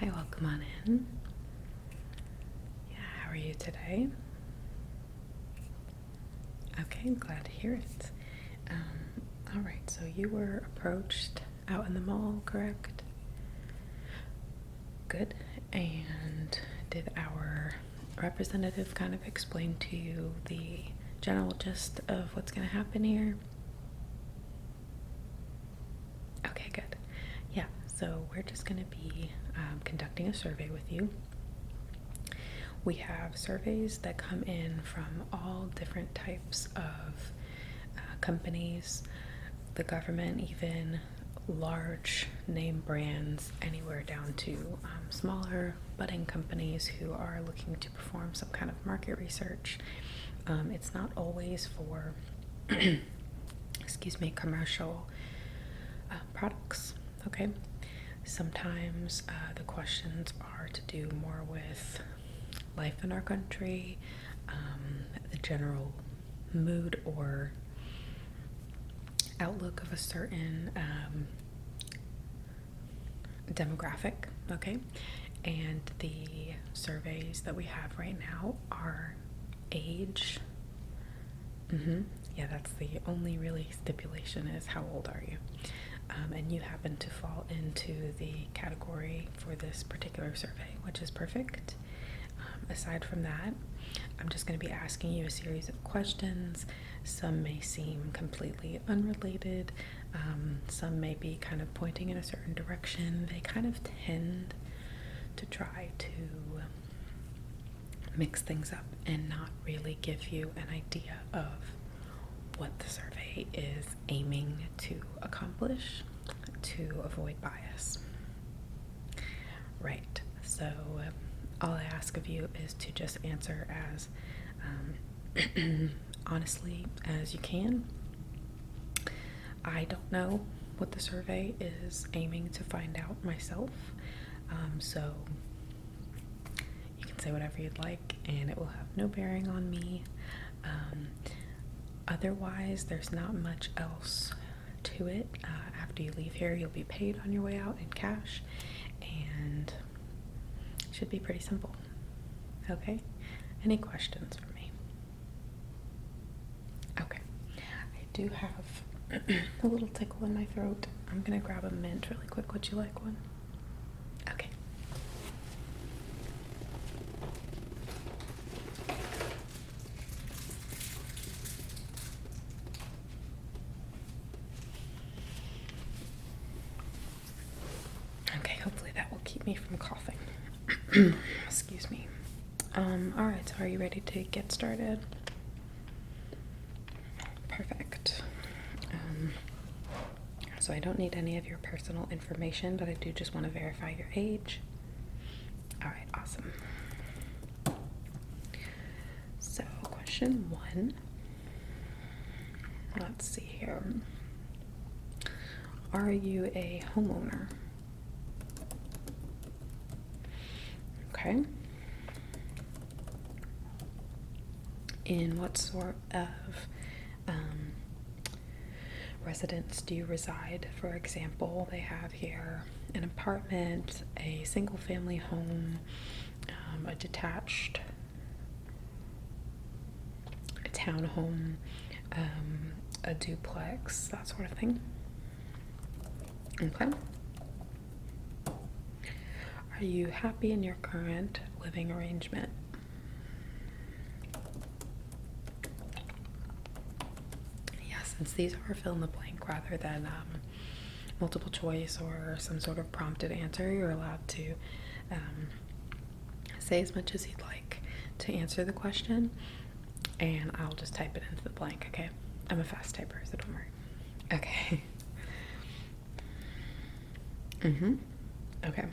Hi, welcome on in. Yeah, how are you today? Okay, glad to hear it. All right, so you were approached out in the mall, correct? Good. And did our representative kind of explain to you the general gist of what's going to happen here? Okay, good. Yeah, so we're just going to be conducting a survey with you. We have surveys that come in from all different types of companies, the government, even large name brands, anywhere down to smaller budding companies who are looking to perform some kind of market research. It's not always for, excuse me, commercial products, okay? Sometimes the questions are to do more with life in our country, the general mood or outlook of a certain demographic, okay? And the surveys that we have right now are age. Yeah, that's the only really stipulation is how old are you? And you happen to fall into the category for this particular survey, which is perfect. Aside from that, I'm just going to be asking you a series of questions. Some may seem completely unrelated. Some may be kind of pointing in a certain direction. They kind of tend to try to mix things up and not really give you an idea of what the survey is aiming to accomplish to avoid bias. Right, so all I ask of you is to just answer as honestly as you can. I don't know what the survey is aiming to find out myself, so you can say whatever you'd like and it will have no bearing on me. Otherwise, there's not much else to it. After you leave here, you'll be paid on your way out in cash, and it should be pretty simple. Okay? Any questions for me? Okay. I do have a little tickle in my throat. I'm gonna grab a mint really quick. Would you like one? Okay. Okay, hopefully that will keep me from coughing. Excuse me. Alright, so are you ready to get started? Perfect. So I don't need any of your personal information, but I do just want to verify your age. Alright, awesome. So, question 1. Let's see here. Are you a homeowner? Okay. In what sort of residence do you reside? For example, they have here an apartment, a single family home, a detached, a townhome, a duplex, that sort of thing. Okay. Are you happy in your current living arrangement? Yes, since these are fill in the blank rather than multiple choice or some sort of prompted answer, you're allowed to say as much as you'd like to answer the question, and I'll just type it into the blank, okay? I'm a fast typer, so don't worry. Okay. Okay.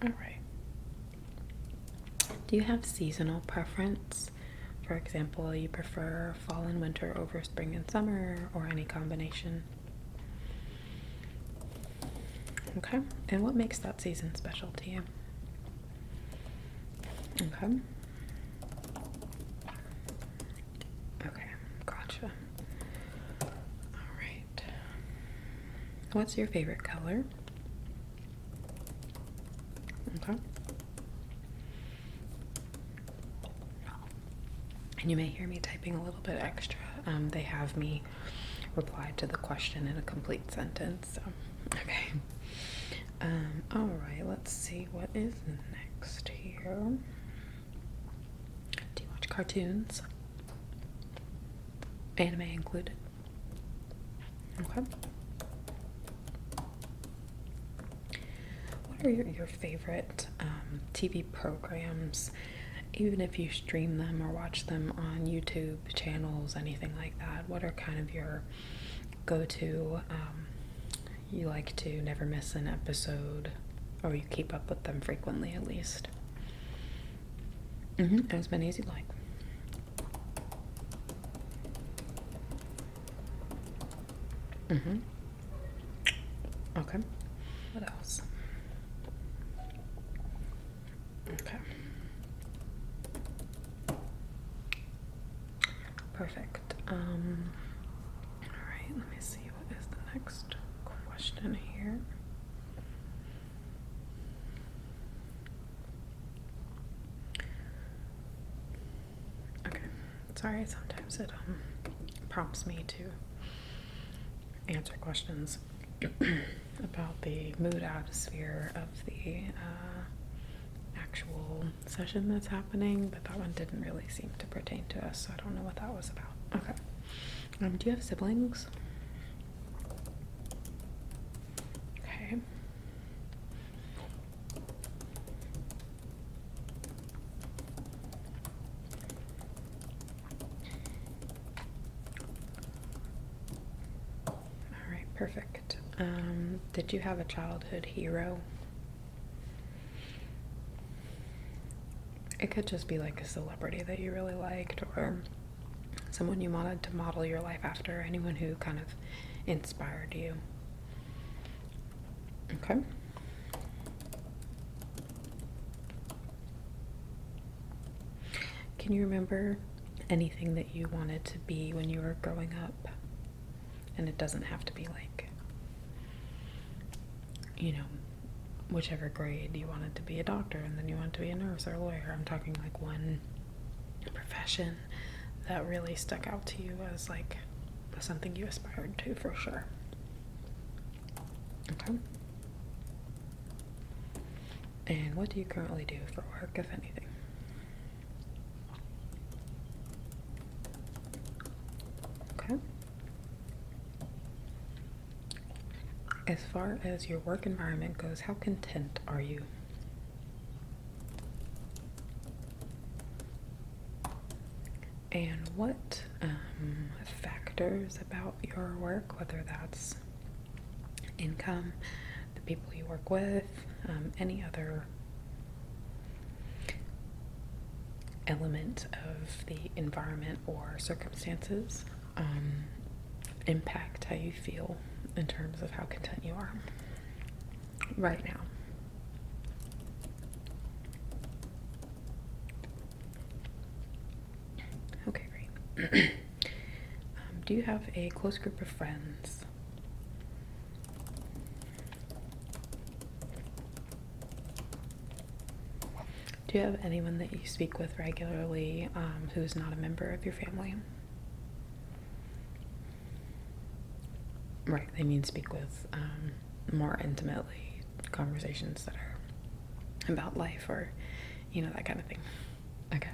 All right. Do you have seasonal preference? For example, you prefer fall and winter over spring and summer, or any combination? Okay. And what makes that season special to you? Okay. Okay, gotcha. All right. What's your favorite color? Okay. And you may hear me typing a little bit extra. They have me reply to the question in a complete sentence. So, okay. All right, let's see what is next here. Do you watch cartoons? Anime included? Okay. What are your favorite TV programs, even if you stream them or watch them on YouTube channels, anything like that? What are kind of your go-to, you like to never miss an episode, or you keep up with them frequently at least? As many as you like. Okay. What else? Okay. Perfect. All right, let me see what is the next question here. Okay. Sorry, sometimes it prompts me to answer questions about the mood atmosphere of the actual session that's happening, but that one didn't really seem to pertain to us, so I don't know what that was about. Okay. Do you have siblings? Okay. All right, perfect. Did you have a childhood hero? It could just be like a celebrity that you really liked, or someone you wanted to model your life after, anyone who kind of inspired you. Okay. Can you remember anything that you wanted to be when you were growing up? And it doesn't have to be like, you know, whichever grade you wanted to be a doctor and then you wanted to be a nurse or a lawyer. I'm talking like one profession that really stuck out to you as like something you aspired to for sure. Okay. And what do you currently do for work, if anything? Okay. As far as your work environment goes, how content are you? And what factors about your work, whether that's income, the people you work with, any other element of the environment or circumstances, impact how you feel in terms of how content you are right now? Okay, great. Do you have a close group of friends? Do you have anyone that you speak with regularly who's not a member of your family? Right, I mean speak with more intimately, conversations that are about life or, you know, that kind of thing. Okay.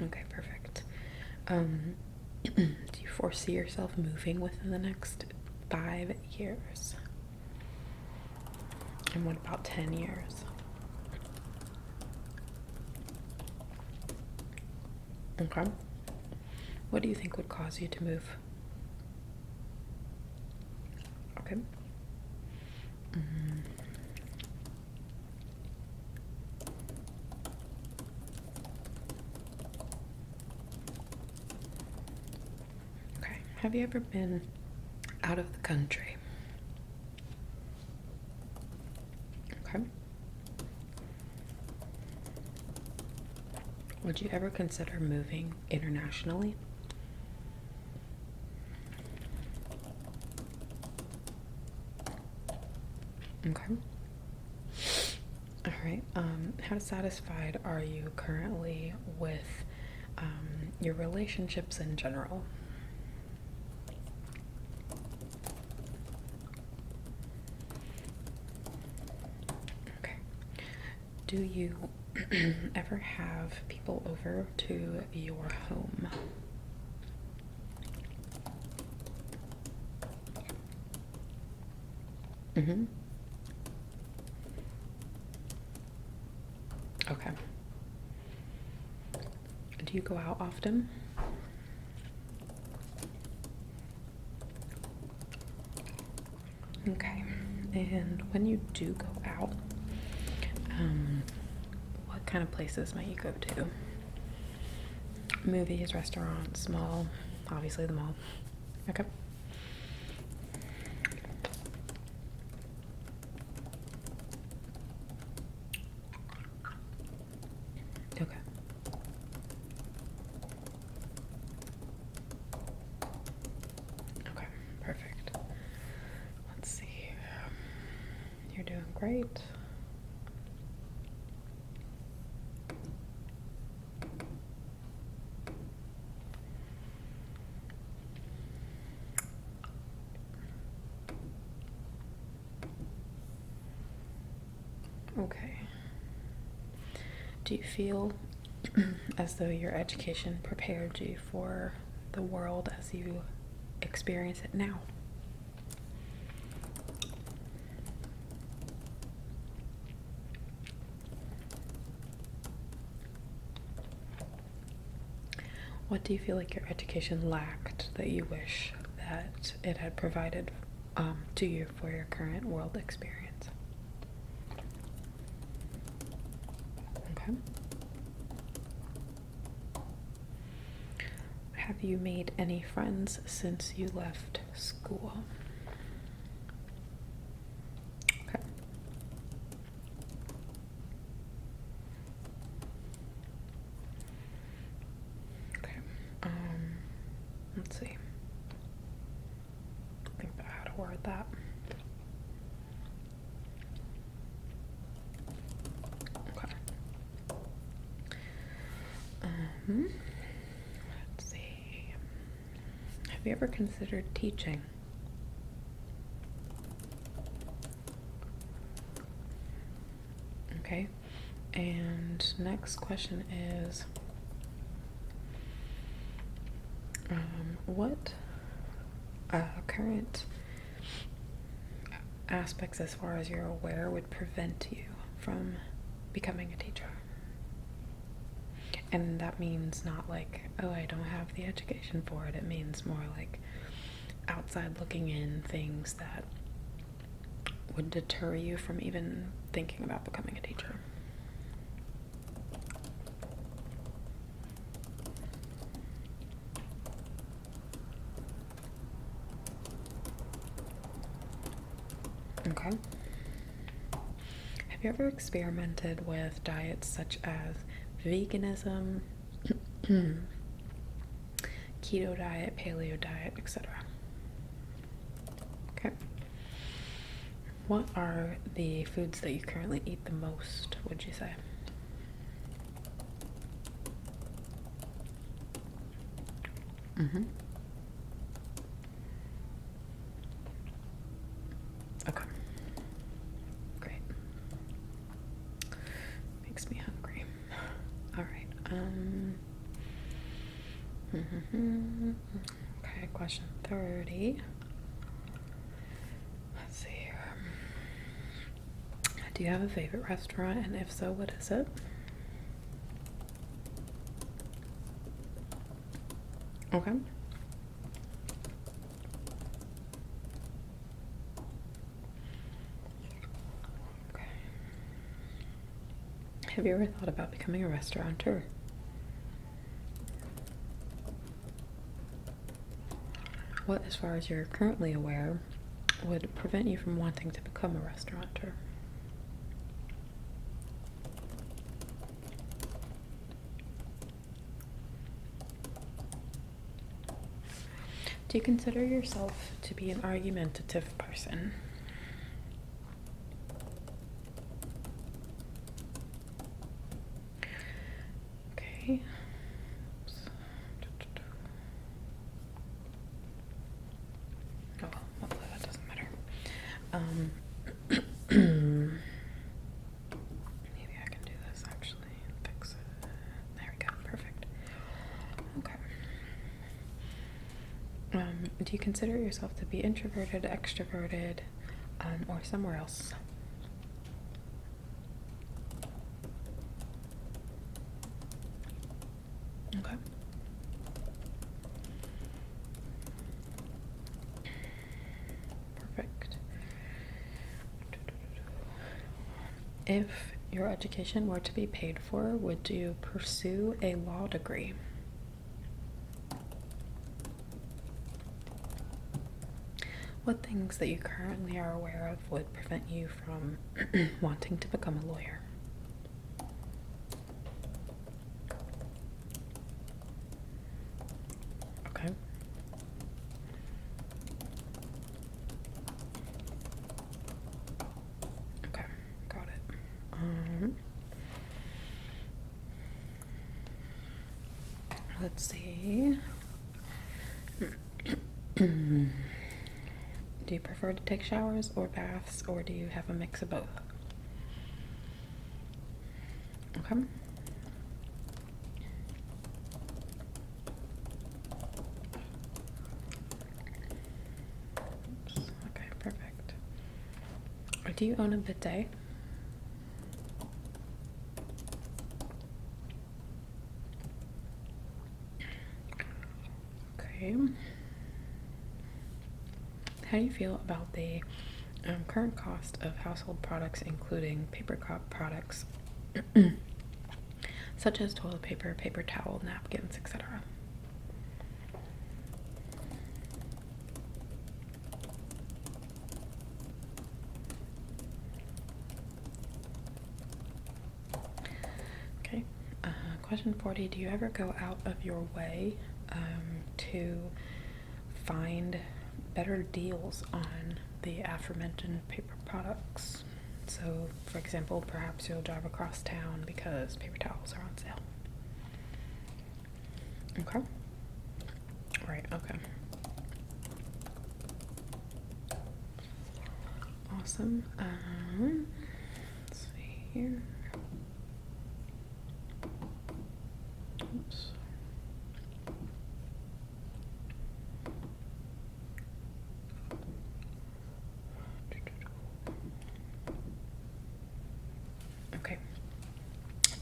Okay, perfect. Do you foresee yourself moving within the next 5 years? And what about 10 years? Okay. What do you think would cause you to move? Okay. Okay. Have you ever been out of the country? Okay. Would you ever consider moving internationally? Okay. All right. How satisfied are you currently with your relationships in general? Okay. Do you ever have people over to your home? Mm-hmm. Okay. Do you go out often? Okay. And when you do go out, what kind of places might you go to? Movies, restaurants, mall, obviously the mall. Okay. Okay. Okay, perfect. Let's see. You're doing great. Okay. Do you feel as though your education prepared you for the world as you experience it now? What do you feel like your education lacked that you wish that it had provided to you for your current world experience? Okay. Have you made any friends since you left school? Okay. Okay. Let's see. Think about how to word that. Okay. Let's see. Have you ever considered teaching? Okay. And next question is, what current aspects, as far as you're aware, would prevent you from becoming a teacher? And that means not like, oh, I don't have the education for it. It means more like outside looking in, things that would deter you from even thinking about becoming a teacher. Okay. Have you ever experimented with diets such as veganism, keto diet, paleo diet, etc.? Okay. What are the foods that you currently eat the most, would you say? Mm-hmm. Okay. Great. Makes me hungry. All right. Okay, question 30. Let's see here. Do you have a favorite restaurant, and if so, what is it? Okay. Okay. Have you ever thought about becoming a restaurateur? What, as far as you're currently aware, would prevent you from wanting to become a restaurateur? Do you consider yourself to be an argumentative person? Okay. Oops. Oh well, hopefully that doesn't matter. Maybe I can do this actually and fix it. There we go, perfect. Okay. Do you consider yourself to be introverted, extroverted, or somewhere else? Okay. Perfect. If your education were to be paid for, would you pursue a law degree? What things that you currently are aware of would prevent you from wanting to become a lawyer? Okay. Okay, got it. Let's see. Do you prefer to take showers or baths, or do you have a mix of both? Okay. Oops. Okay, perfect. Do you own a bidet? Okay. How do you feel about the current cost of household products, including paper cup products, such as toilet paper, paper towel, napkins, etc.? Okay. Question 40. Do you ever go out of your way to find better deals on the aforementioned paper products? So, for example, perhaps you'll drive across town because paper towels are on sale. Okay. Right, okay. Awesome. Let's see here. Oops. Okay.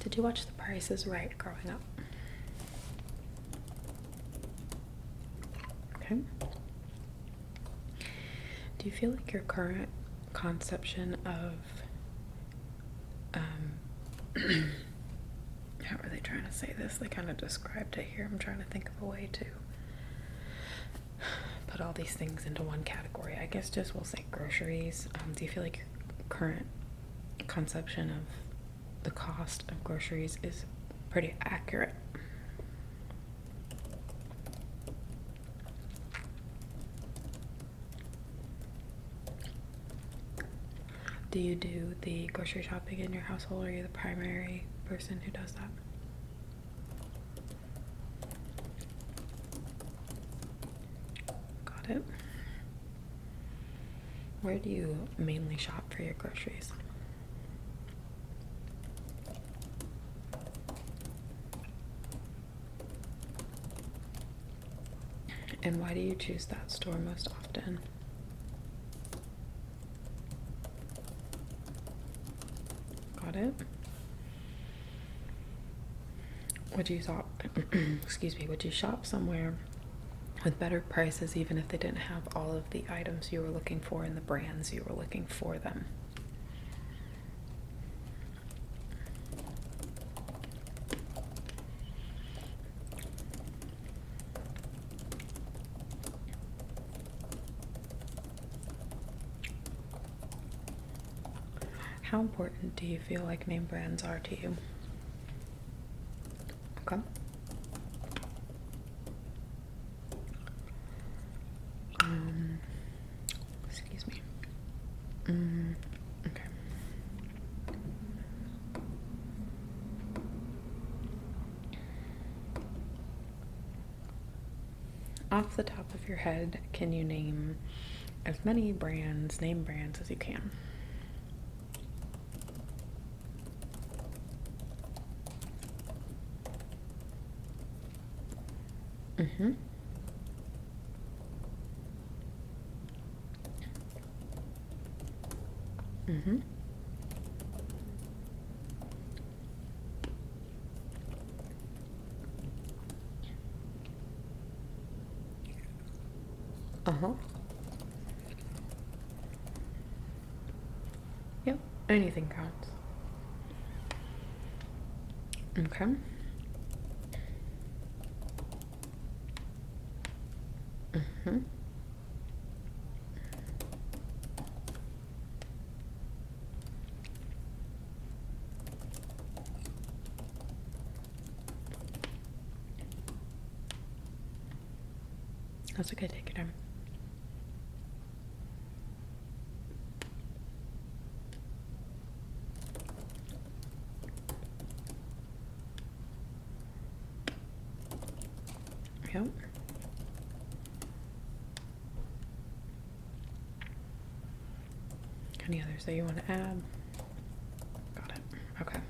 Did you watch The Price is Right growing up? Okay. Do you feel like your current conception of how are they trying to say this? They kind of described it here. I'm trying to think of a way to put all these things into one category. I guess just we'll say groceries. Do you feel like your current conception of the cost of groceries is pretty accurate? Do you do the grocery shopping in your household, or are you the primary person who does that? Got it. Where do you mainly shop for your groceries? And why do you choose that store most often? Got it. Would you shop, excuse me, would you shop somewhere with better prices even if they didn't have all of the items you were looking for and the brands you were looking for them? How important do you feel like name brands are to you? Okay. Okay. Off the top of your head, can you name as many name brands as you can? Mm-hmm. Mm-hmm. Uh-huh. Yep. Anything counts. Okay. Mm-hmm. That's okay, take your time. Yep. Any others that you want to add? Got it. Okay.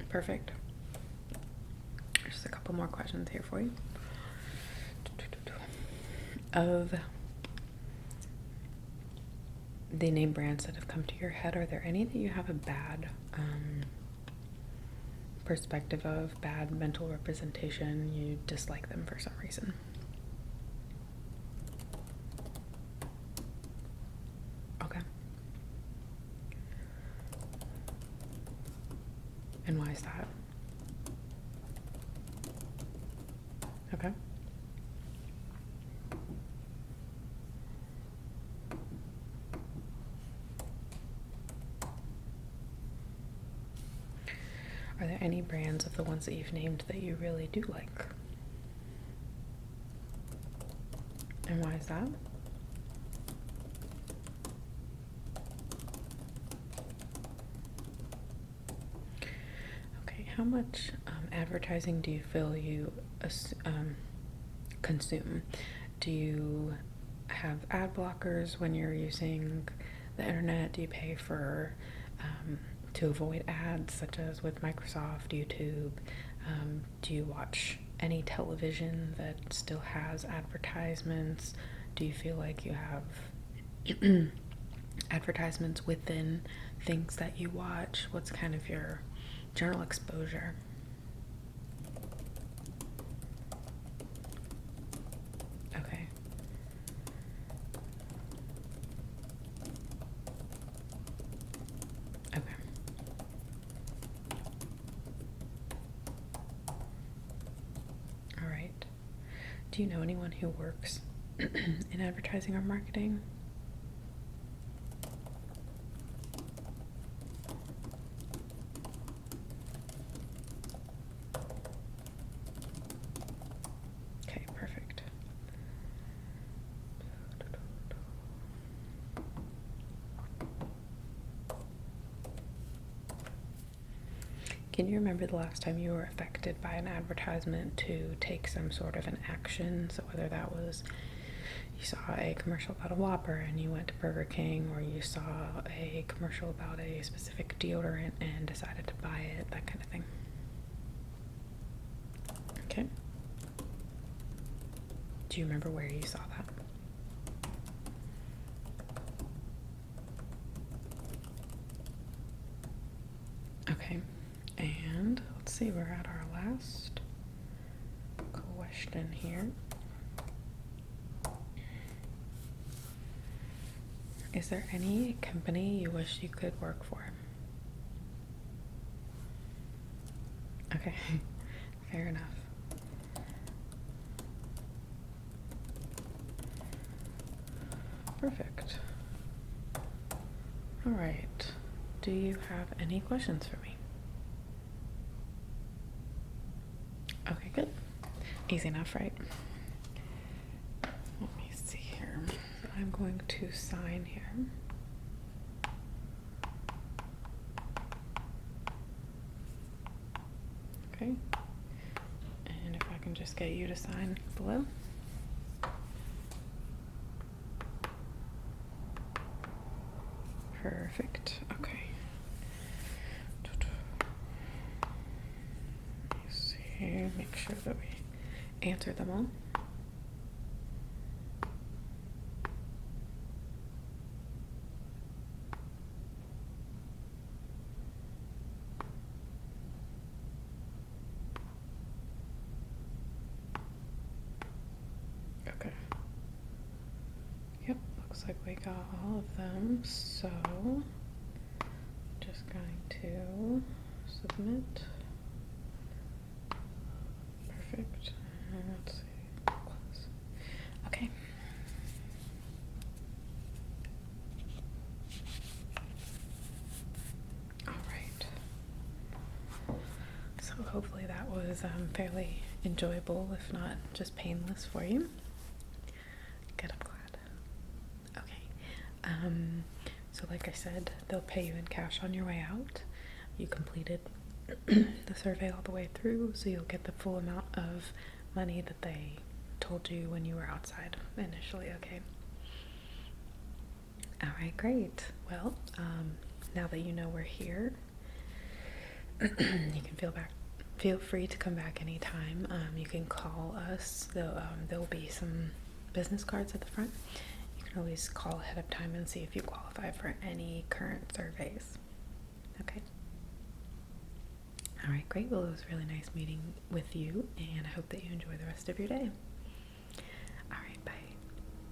Perfect. Just a couple more questions here for you. Of the name brands that have come to your head, are there any that you have a bad perspective of, bad mental representation, you dislike them for some reason? Okay. And why is that? Okay. Are there any brands of the ones that you've named that you really do like? And why is that? Okay, how much advertising do you feel you consume? Do you have ad blockers when you're using the internet? Do you pay for to avoid ads, such as with Microsoft, YouTube? Do you watch any television that still has advertisements? Do you feel like you have advertisements within things that you watch? What's kind of your general exposure? Okay. Okay. All right. Do you know anyone who works in advertising or marketing? Okay, perfect. Can you remember the last time you were affected by an advertisement to take some sort of an action? So whether that was you saw a commercial about a Whopper and you went to Burger King, or you saw a commercial about a specific deodorant and decided to buy it, that kind of thing. Okay. Do you remember where you saw that? Okay. And let's see, we're at our last question here. Is there any company you wish you could work for? Okay, fair enough. Perfect. All right. Do you have any questions for me? Okay, good. Easy enough, right? Let me see here. So I'm going to sign here. just get you to sign below. Perfect. Okay. Let's see. Make sure that we answer them all. Okay. Yep, looks like we got all of them. So, just going to submit. Perfect. Let's see. Close. Okay. All right. So hopefully that was fairly enjoyable, if not just painless for you. Good, I'm glad. Okay. So like I said, they'll pay you in cash on your way out. You completed the survey all the way through, so you'll get the full amount of money that they told you when you were outside initially, okay? All right, great. Well, now that you know we're here, you can feel free to come back anytime. You can call us. There'll be some business cards at the front. You can always call ahead of time and see if you qualify for any current surveys. Okay. All right, great. Well, it was really nice meeting with you, and I hope that you enjoy the rest of your day.